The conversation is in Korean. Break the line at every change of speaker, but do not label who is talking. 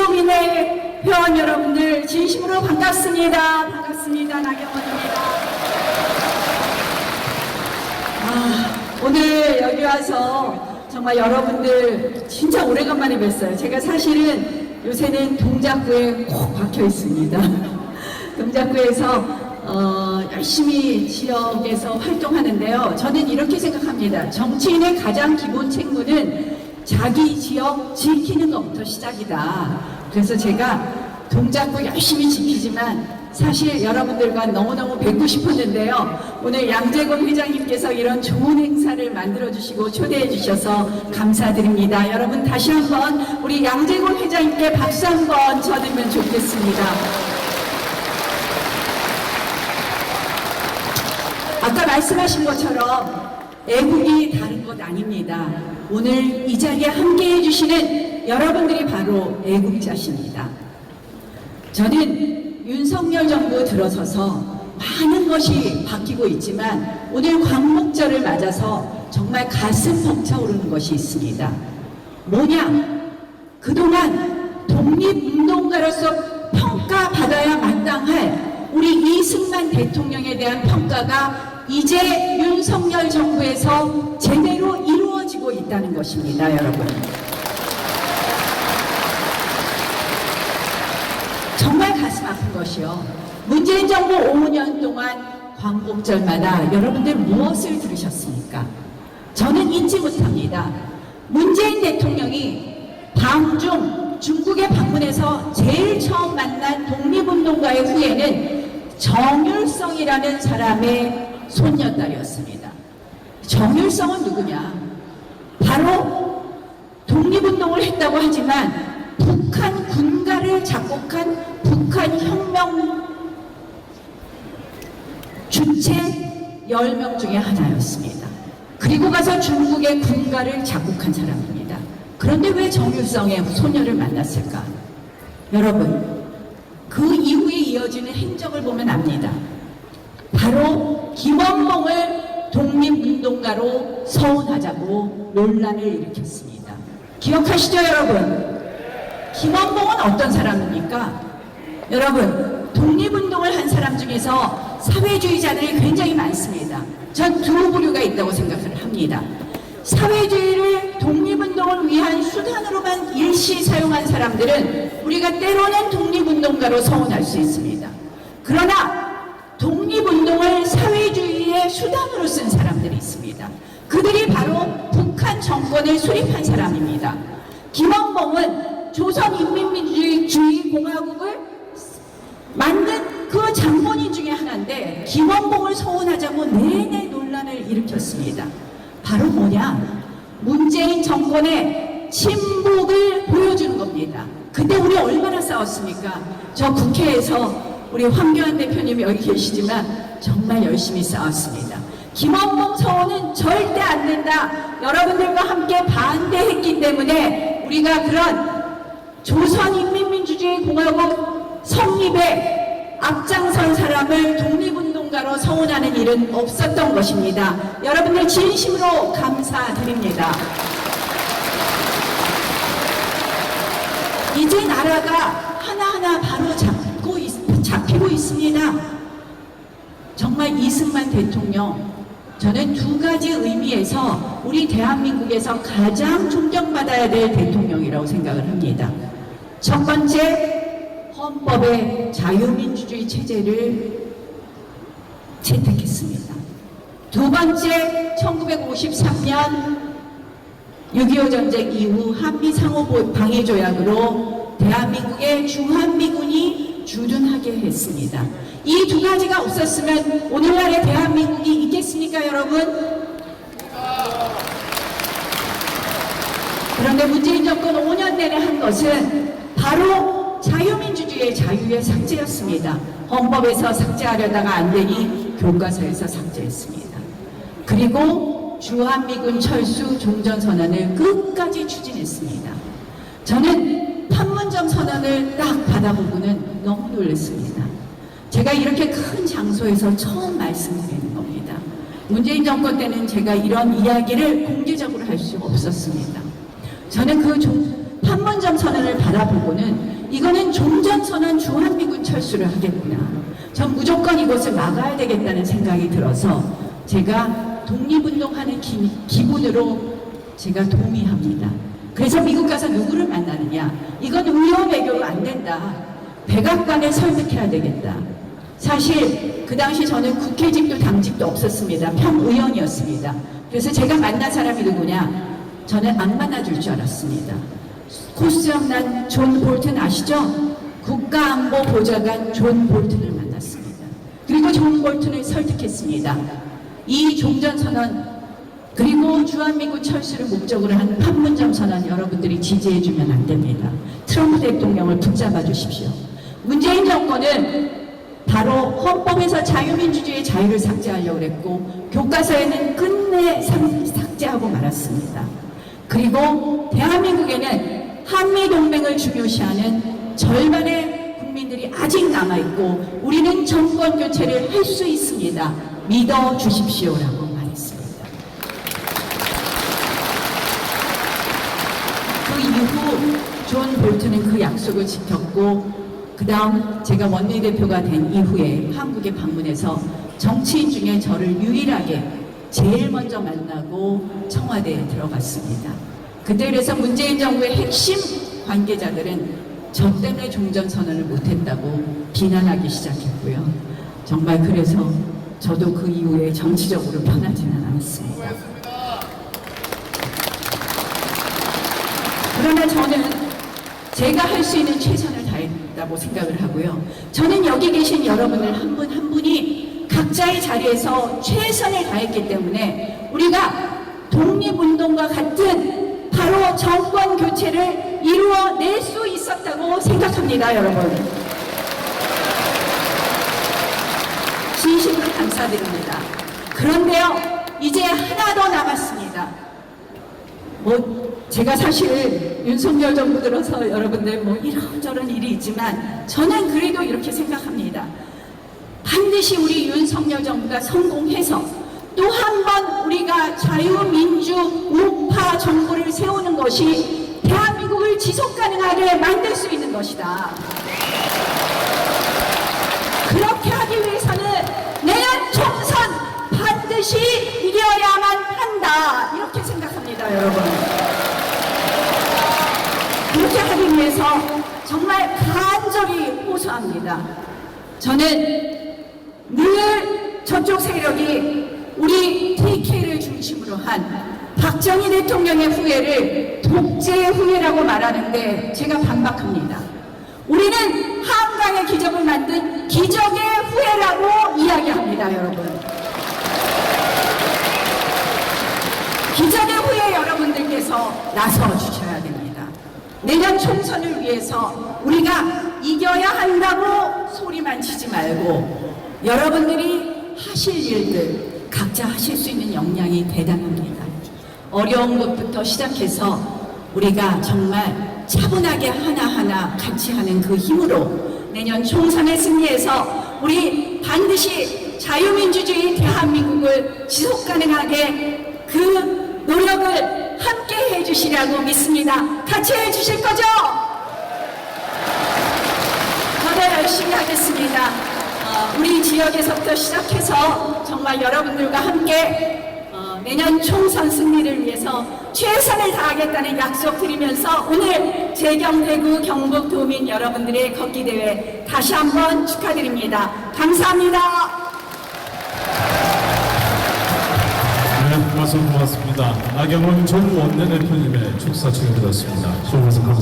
시민의 회원 여러분들 진심으로 반갑습니다. 반갑습니다. 나경원입니다. 오늘 여기 와서 정말 여러분들 진짜 오래간만에 뵀어요. 제가 사실은 요새는 동작구에 꼭 박혀 있습니다. 동작구에서 열심히 지역에서 활동하는데요. 저는 이렇게 생각합니다. 정치인의 가장 기본 책무는 자기 지역 지키는 것부터 시작이다. 그래서 제가 동작구 열심히 지키지만 사실 여러분들과 너무너무 뵙고 싶었는데요. 오늘 양재곤 회장님께서 이런 좋은 행사를 만들어주시고 초대해주셔서 감사드립니다. 여러분 다시 한번 우리 양재곤 회장님께 박수 한번 쳐드리면 좋겠습니다. 아까 말씀하신 것처럼 애국이 다른 것 아닙니다. 오늘 이 자리에 함께 해주시는 여러분들이 바로 애국자십니다. 저는 윤석열 정부 들어서서 많은 것이 바뀌고 있지만 오늘 광복절을 맞아서 정말 가슴 벅차오르는 것이 있습니다. 뭐냐? 그동안 독립운동가로서 평가받아야 마땅할 우리 이승만 대통령에 대한 평가가 이제 윤석열 정부에서 제대로 이루어지고 있다는 것입니다, 여러분. 정말 가슴 아픈 것이요. 문재인 정부 5년 동안 광복절마다 여러분들 무엇을 들으셨습니까? 저는 잊지 못합니다. 문재인 대통령이 방중 중국에 방문해서 제일 처음 만난 독립운동가의 후예는 정율성이라는 사람의 손녀딸이었습니다. 정율성은 누구냐? 바로 독립운동을 했다고 하지만 북한 군가를 작곡한 북한 혁명 주체 10명 중에 하나였습니다. 그리고 가서 중국의 군가를 작곡한 사람입니다. 그런데 왜 정율성의 소녀를 만났을까? 여러분, 그 이후에 이어지는 행적을 보면 압니다. 바로 김원봉을 독립운동가로 서운하자고 논란을 일으켰습니다. 기억하시죠, 여러분? 김원봉은 어떤 사람입니까? 여러분, 독립운동을 한 사람 중에서 사회주의자들이 굉장히 많습니다. 전 두 부류가 있다고 생각을 합니다. 사회주의를 독립운동을 위한 수단으로만 일시 사용한 사람들은 우리가 때로는 독립운동가로 서운할 수 있습니다. 그러나 독립운동을 사회주의의 수단으로 쓴 사람들이 있습니다. 그들이 바로 북한 정권을 수립한 사람입니다. 김원봉은 조선인민민주주의 공화국을 만든 그 장본인 중에 하나인데 김원봉을 서운하자고 내내 논란을 일으켰습니다. 바로 뭐냐? 문재인 정권의 친북을 보여주는 겁니다. 그때 우리 얼마나 싸웠습니까? 저 국회에서 우리 황교안 대표님이 여기 계시지만 정말 열심히 싸웠습니다. 김원봉 서원은 절대 안 된다. 여러분들과 함께 반대했기 때문에 우리가 그런 조선인민민주주의공화국 성립에 앞장선 사람을 독립운동가로 서운하는 일은 없었던 것입니다. 여러분들 진심으로 감사드립니다. 이제 나라가 하나하나 바로 잡히고 있습니다. 정말 이승만 대통령, 저는 두 가지 의미에서 우리 대한민국에서 가장 존경받아야 될 대통령이라고 생각을 합니다. 첫 번째, 헌법의 자유민주주의 체제를 채택했습니다. 두 번째, 1953년 6.25 전쟁 이후 한미 상호 방위 조약으로 대한민국의 주한미군이 주둔하게 했습니다. 이 두 가지가 없었으면 오늘날의 대한민국이 있겠습니까, 여러분? 그런데 문재인 정권 5년 내내 한 것은 바로 자유민주주의의 자유의 삭제였습니다. 헌법에서 삭제하려다가 안 되니 교과서에서 삭제했습니다. 그리고 주한미군 철수 종전선언을 끝까지 추진했습니다. 저는 판문점 선언을 딱 받아보고는 너무 놀랐습니다. 제가 이렇게 큰 장소에서 처음 말씀드리는 겁니다. 문재인 정권 때는 제가 이런 이야기를 공개적으로 할 수 없었습니다. 저는 그 판문점 선언을 바라보고는 이거는 종전선언 주한미군 철수를 하겠구나. 전 무조건 이것을 막아야 되겠다는 생각이 들어서 제가 독립운동하는 기분으로 제가 동의합니다. 그래서 미국 가서 누구를 만나느냐? 이건 의료 외교로 안 된다. 백악관을 설득해야 되겠다. 사실 그 당시 저는 국회직도 당직도 없었습니다. 평의원이었습니다. 그래서 제가 만난 사람이 누구냐? 저는 안 만나줄 줄 알았습니다. 코스염난 존 볼튼 아시죠? 국가안보보좌관 존 볼튼을 만났습니다. 그리고 존 볼튼을 설득했습니다. 이 종전선언 그리고 주한미군 철수를 목적으로 한 판문점 선언 여러분들이 지지해주면 안 됩니다. 트럼프 대통령을 붙잡아 주십시오. 문재인 정권은 바로 헌법에서 자유민주주의의 자유를 삭제하려고 했고 교과서에는 끝내 삭제하고 말았습니다. 그리고 대한민국에는 한미동맹을 중요시하는 절반의 국민들이 아직 남아있고 우리는 정권 교체를 할 수 있습니다. 믿어주십시오라고 말했습니다. 그 이후 존 볼튼은 그 약속을 지켰고 그 다음 제가 원내대표가 된 이후에 한국에 방문해서 정치인 중에 저를 유일하게 제일 먼저 만나고 청와대에 들어갔습니다. 그때 그래서 문재인 정부의 핵심 관계자들은 저 때문에 종전선언을 못했다고 비난하기 시작했고요. 정말 그래서 저도 그 이후에 정치적으로 변하지는 않았습니다. 그러나 저는 제가 할 수 있는 최선을 다했다고 생각을 하고요. 저는 여기 계신 여러분들 한 분 한 분이 각자의 자리에서 최선을 다했기 때문에 우리가 독립운동과 같은 바로 정권 교체를 이루어낼 수 있었다고 생각합니다, 여러분. 진심으로 감사드립니다. 그런데요, 이제 하나 더 남았습니다. 제가 사실 윤석열 정부 들어서 여러분들 이런저런 일이 있지만 저는 그래도 이렇게 생각합니다. 반드시 우리 윤석열 정부가 성공해서 또 한 번 우리가 자유민주 우파 정부를 세우는 것이 대한민국을 지속가능하게 만들 수 있는 것이다. 그렇게 하기 위해서는 내년 총선 반드시 이겨야만 한다. 이렇게 생각합니다, 여러분. 그렇게 하기 위해서 정말 간절히 호소합니다. 저는 늘 저쪽 세력이 우리 TK를 중심으로 한 박정희 대통령의 후예를 독재의 후예라고 말하는데 제가 반박합니다. 우리는 한강의 기적을 만든 기적의 후예라고 이야기합니다, 여러분. 기적의 후예 여러분들께서 나서 주셔야 됩니다. 내년 총선을 위해서 우리가 이겨야 한다고 소리만 치지 말고 여러분들이 하실 일들 각자 하실 수 있는 역량이 대단합니다. 어려운 것부터 시작해서 우리가 정말 차분하게 하나하나 같이 하는 그 힘으로 내년 총선에 승리해서 우리 반드시 자유민주주의 대한민국을 지속가능하게 그 노력을 함께 해주시라고 믿습니다. 같이 해주실 거죠? 더 열심히 하겠습니다. 우리 지역에서부터 시작해서 정말 여러분들과 함께 내년 총선 승리를 위해서 최선을 다하겠다는 약속 드리면서 오늘 재경대구 경북 도민 여러분들의 걷기대회 다시 한번 축하드립니다. 감사합니다.
네, 말씀 고맙습니다. 나경원 전 원내대표님의 축사 축하드렸습니다. 수고하셨습니다.